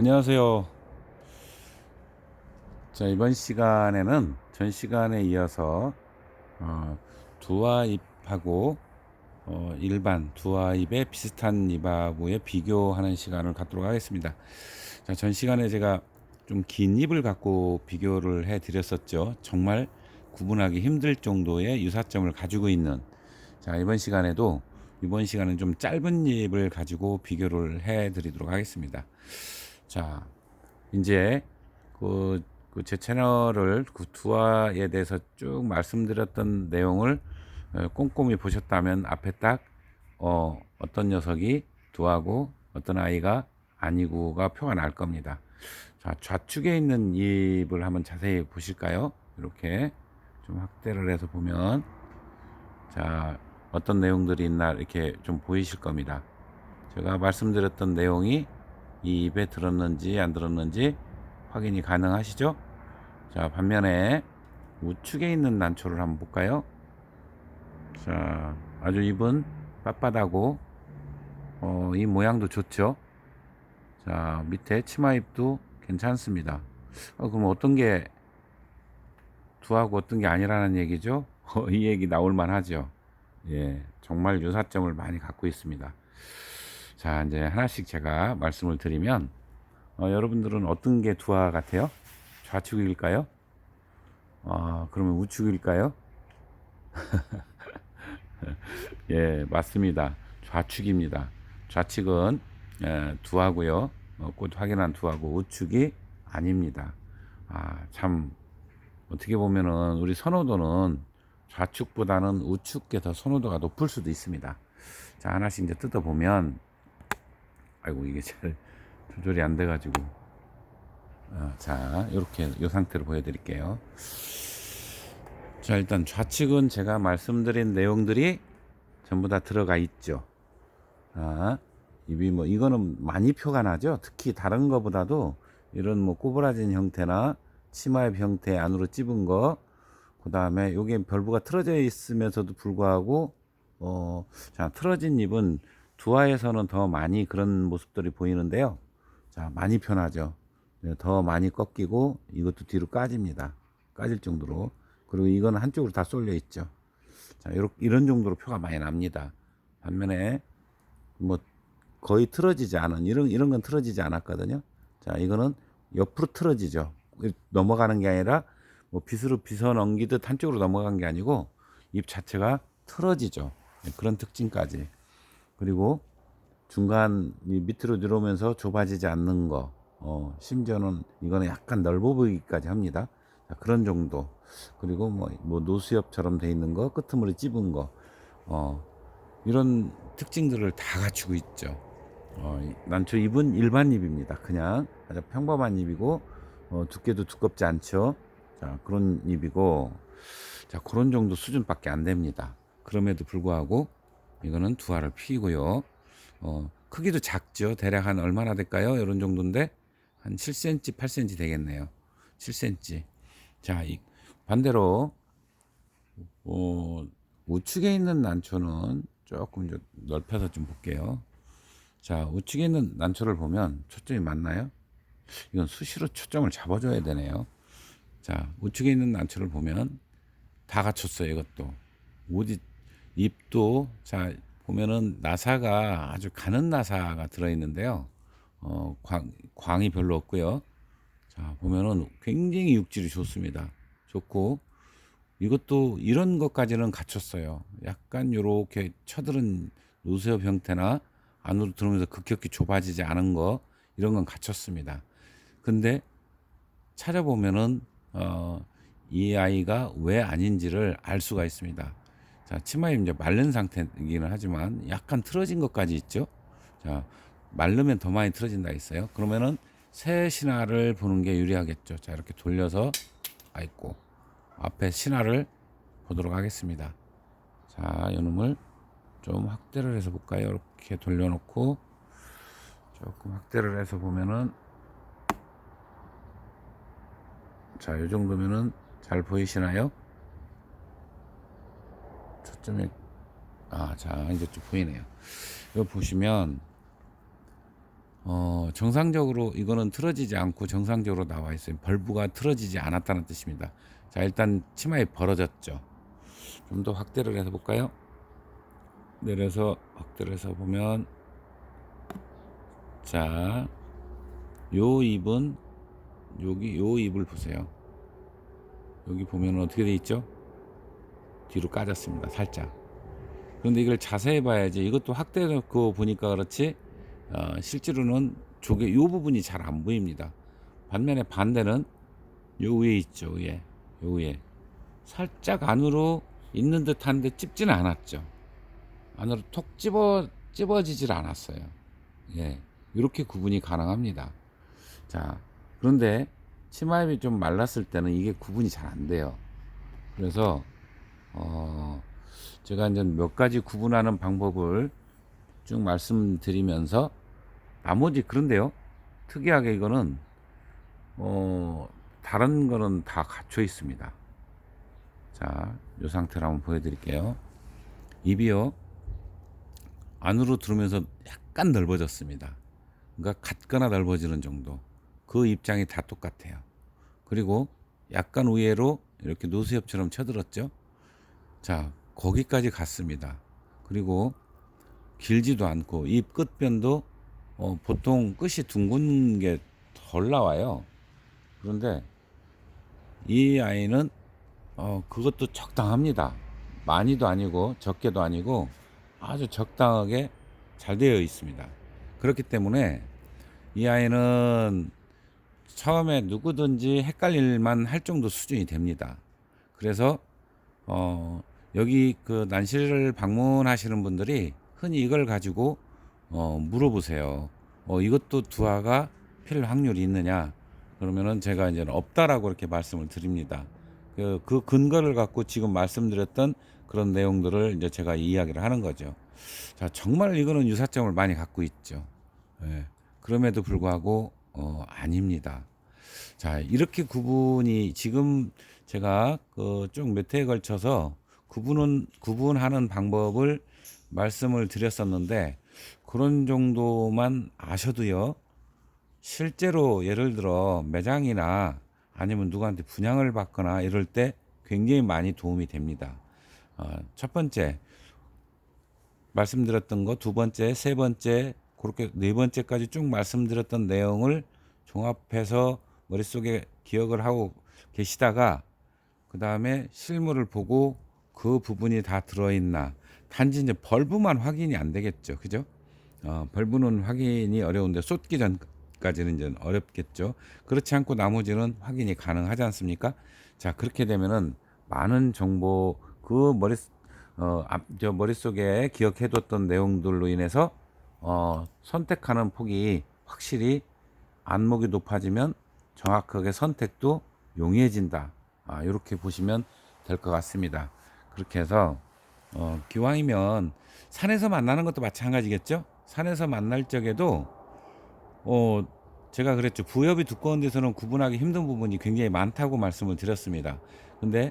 안녕하세요. 자, 이번 시간에는 전 시간에 이어서 어, 두화입하고 일반 두화입의 비슷한 잎하고의 비교하는 시간을 갖도록 하겠습니다. 자, 전 시간에 제가 좀 긴 잎을 갖고 비교를 해 드렸었죠. 정말 구분하기 힘들 정도의 유사점을 가지고 있는. 자, 이번 시간은 좀 짧은 잎을 가지고 비교를 해 드리도록 하겠습니다. 자, 이제 제 채널을 두화에 대해서 쭉 말씀드렸던 내용을 꼼꼼히 보셨다면 앞에 딱 어떤 녀석이 두하고 어떤 아이가 아니고가 표가 날 겁니다. 자, 좌측에 있는 잎을 한번 자세히 보실까요? 이렇게 좀 확대를 해서 보면 자, 어떤 내용들이 있나 이렇게 좀 보이실 겁니다. 제가 말씀드렸던 내용이 이 입에 들었는지 안 들었는지 확인이 가능하시죠? 자, 반면에 우측에 있는 난초를 한번 볼까요? 자, 아주 잎은 빳빳하고 이 모양도 좋죠. 자, 밑에 치마잎도 괜찮습니다. 그럼 어떤 게 두하고 어떤 게 아니라는 얘기죠? 이 얘기 나올 만하죠. 예, 정말 유사점을 많이 갖고 있습니다. 자, 이제 하나씩 제가 말씀을 드리면 여러분들은 어떤 게 두화 같아요? 좌측일까요? 그러면 우측일까요? 예, 맞습니다. 좌측입니다. 좌측은 두하고요. 꽃 확인한 두하고 우측이 아닙니다. 참 어떻게 보면은 우리 선호도는 좌측보다는 우측께 더 선호도가 높을 수도 있습니다. 자, 하나씩 이제 뜯어 보면 아이고 이게 잘 조절이 안 돼가지고 자, 이렇게 이 상태로 보여드릴게요. 자, 일단 좌측은 제가 말씀드린 내용들이 전부 다 들어가 있죠. 입이 이거는 많이 표가 나죠. 특히 다른 거보다도 이런 꼬부라진 형태나 치마의 형태 안으로 찝은 거, 그 다음에 요게 별부가 틀어져 있으면서도 불구하고 자, 틀어진 잎은 두화에서는 더 많이 그런 모습들이 보이는데요. 자, 많이 표나죠. 네, 더 많이 꺾이고 이것도 뒤로 까집니다. 까질 정도로. 그리고 이거는 한쪽으로 다 쏠려 있죠. 자, 이런 정도로 표가 많이 납니다. 반면에 뭐 거의 틀어지지 않은 이런 건 틀어지지 않았거든요. 자, 이거는 옆으로 틀어지죠. 넘어가는 게 아니라 빗으로 빗어 넘기듯 한쪽으로 넘어간 게 아니고 잎 자체가 틀어지죠. 네, 그런 특징까지. 그리고 중간 밑으로 내려오면서 좁아지지 않는 거. 심지어는 이거는 약간 넓어 보이기까지 합니다. 자, 그런 정도. 그리고 노수엽처럼 돼 있는 거, 끄트머리 찝은 거. 어, 이런 특징들을 다 갖추고 있죠. 난초 잎은 일반 잎입니다. 그냥 아주 평범한 잎이고 두께도 두껍지 않죠. 자, 그런 잎이고 자, 그런 정도 수준밖에 안 됩니다. 그럼에도 불구하고 이거는 두알을 피고요. 크기도 작죠. 대략 한 얼마나 될까요? 이런 정도인데 한 7cm, 8cm 되겠네요. 7cm. 자, 반대로 우측에 있는 난초는 조금 좀 넓혀서 좀 볼게요. 자, 우측에 있는 난초를 보면 초점이 맞나요? 이건 수시로 초점을 잡아줘야 되네요. 자, 우측에 있는 난초를 보면 다 갖췄어요. 이것도 어디 잎도 자 보면은 나사가 아주 가는 나사가 들어있는데요. 광이 별로 없고요. 자, 보면은 굉장히 육질이 좋습니다. 좋고 이것도 이런 것까지는 갖췄어요. 약간 요렇게 쳐들은 노수엽 형태나 안으로 들어오면서 급격히 좁아지지 않은 거 이런 건 갖췄습니다. 근데 찾아보면은 이 아이가 왜 아닌지를 알 수가 있습니다. 자, 치마에 이제 마른 상태이기는 하지만 약간 틀어진 것까지 있죠. 자, 마르면 더 많이 틀어진다 했어요. 그러면은 새 신화를 보는 게 유리하겠죠. 자, 이렇게 돌려서 아이고 앞에 신화를 보도록 하겠습니다. 자, 이놈을 좀 확대를 해서 볼까요? 이렇게 돌려놓고 조금 확대를 해서 보면은 자, 이 정도면은 잘 보이시나요? 초점이 자, 이제 좀 보이네요. 이거 보시면 정상적으로 이거는 틀어지지 않고 정상적으로 나와 있어요. 벌브가 틀어지지 않았다는 뜻입니다. 자, 일단 치마에 벌어졌죠. 좀 더 확대를 해서 볼까요? 내려서 확대를 해서 보면, 자, 요 입은 여기 요 입을 보세요. 여기 보면 어떻게 돼 있죠? 뒤로 까졌습니다. 살짝. 그런데 이걸 자세히 봐야지. 이것도 확대 놓고 보니까 그렇지, 실제로는 조개 요 부분이 잘 안 보입니다. 반면에 반대는 요 위에 있죠. 위에. 요 위에. 살짝 안으로 있는 듯한데 찝지는 않았죠. 안으로 톡 찝어지질 않았어요. 예. 이렇게 구분이 가능합니다. 자, 그런데 치마입이 좀 말랐을 때는 이게 구분이 잘 안 돼요. 그래서 제가 이제 몇 가지 구분하는 방법을 쭉 말씀드리면서, 나머지, 그런데요, 특이하게 이거는 다른 거는 다 갖춰 있습니다. 자, 이 상태로 한번 보여드릴게요. 입이요, 안으로 들어오면서 약간 넓어졌습니다. 그러니까 같거나 넓어지는 정도. 그 입장이 다 똑같아요. 그리고 약간 우회로 이렇게 노수협처럼 쳐들었죠. 자, 거기까지 갔습니다. 그리고 길지도 않고 입 끝변도 보통 끝이 둥근 게 덜 나와요. 그런데 이 아이는 그것도 적당합니다. 많이도 아니고 적게도 아니고 아주 적당하게 잘 되어 있습니다. 그렇기 때문에 이 아이는 처음에 누구든지 헷갈릴만 할 정도 수준이 됩니다. 그래서 여기 그 난시를 방문하시는 분들이 흔히 이걸 가지고 물어보세요. 이것도 두화가 필 확률이 있느냐? 그러면은 제가 이제 없다라고 이렇게 말씀을 드립니다. 그 근거를 갖고 지금 말씀드렸던 그런 내용들을 이제 제가 이야기를 하는 거죠. 자, 정말 이거는 유사점을 많이 갖고 있죠. 예. 그럼에도 불구하고 아닙니다. 자, 이렇게 구분이 지금 제가 쭉 몇 회에 걸쳐서 구분하는 방법을 말씀을 드렸었는데, 그런 정도만 아셔도요, 실제로 예를 들어 매장이나 아니면 누구한테 분양을 받거나 이럴 때 굉장히 많이 도움이 됩니다. 첫 번째 말씀드렸던 거, 두 번째, 세 번째, 그렇게 네 번째까지 쭉 말씀드렸던 내용을 종합해서 머릿속에 기억을 하고 계시다가, 그 다음에 실물을 보고 그 부분이 다 들어있나, 단지 이제 벌브만 확인이 안 되겠죠. 그죠? 벌브는 확인이 어려운데 쏟기 전까지는 이제 어렵겠죠. 그렇지 않고 나머지는 확인이 가능하지 않습니까? 자, 그렇게 되면은 많은 정보, 그 저 머릿속에 기억해뒀던 내용들로 인해서 선택하는 폭이 확실히 안목이 높아지면 정확하게 선택도 용이해진다. 이렇게 보시면 될 것 같습니다. 그렇게 해서 기왕이면 산에서 만나는 것도 마찬가지겠죠. 산에서 만날 적에도 제가 그랬죠. 부엽이 두꺼운 데서는 구분하기 힘든 부분이 굉장히 많다고 말씀을 드렸습니다. 근데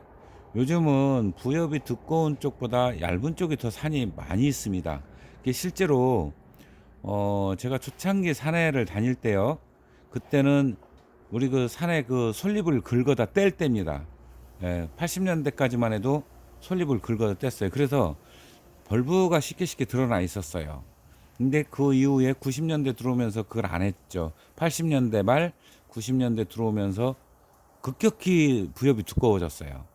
요즘은 부엽이 두꺼운 쪽보다 얇은 쪽이 더 산이 많이 있습니다. 이게 실제로 제가 초창기 산에를 다닐 때요, 그때는 우리 그 산에 그 솔잎을 긁어다 뗄 때입니다. 80년대까지만 해도 솔잎을 긁어다 뗐어요. 그래서 벌브가 쉽게 드러나 있었어요. 근데 그 이후에 90년대 들어오면서 그걸 안 했죠. 80년대 말 90년대 들어오면서 급격히 부엽이 두꺼워졌어요.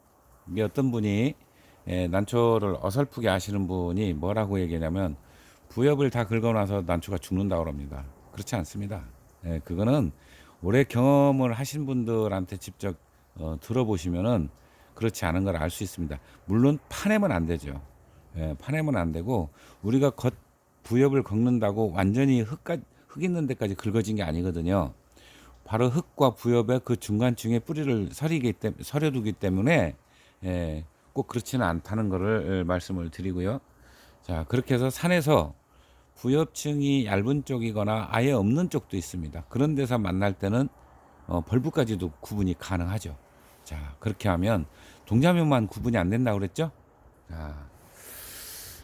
이게 어떤 분이 난초를 어설프게 아시는 분이 뭐라고 얘기하냐면, 부엽을 다 긁어놔서 난초가 죽는다고 합니다. 그렇지 않습니다. 그거는 오래 경험을 하신 분들한테 직접 들어보시면은 그렇지 않은 걸 알 수 있습니다. 물론 파내면 안 되죠. 파내면 안 되고, 우리가 부엽을 긁는다고 완전히 흙 있는 데까지 긁어진 게 아니거든요. 바로 흙과 부엽의 그 중간층에 뿌리를 서려두기 때문에 꼭 그렇지는 않다는 것을 말씀을 드리고요. 자, 그렇게 해서 산에서 부엽층이 얇은 쪽이거나 아예 없는 쪽도 있습니다. 그런 데서 만날 때는 벌브까지도 구분이 가능하죠. 자, 그렇게 하면 동자면만 구분이 안 된다고 그랬죠?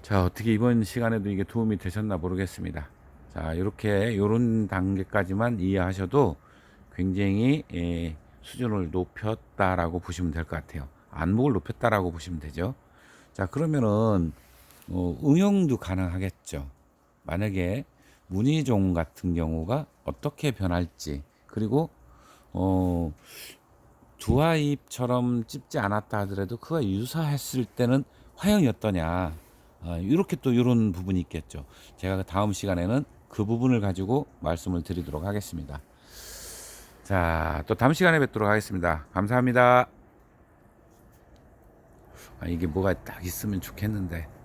자, 어떻게 이번 시간에도 이게 도움이 되셨나 모르겠습니다. 자, 이렇게 요런 단계까지만 이해하셔도 굉장히 수준을 높였다라고 보시면 될 것 같아요. 안목을 높였다라고 보시면 되죠. 자, 그러면은 응용도 가능하겠죠. 만약에 문의종 같은 경우가 어떻게 변할지, 그리고 어, 두아입처럼 찝지 않았다 하더라도 그가 유사했을 때는 화형이 어떠냐, 이렇게 또 이런 부분이 있겠죠. 제가 그 다음 시간에는 그 부분을 가지고 말씀을 드리도록 하겠습니다. 자, 또 다음 시간에 뵙도록 하겠습니다. 감사합니다. 이게 뭐가 딱 있으면 좋겠는데.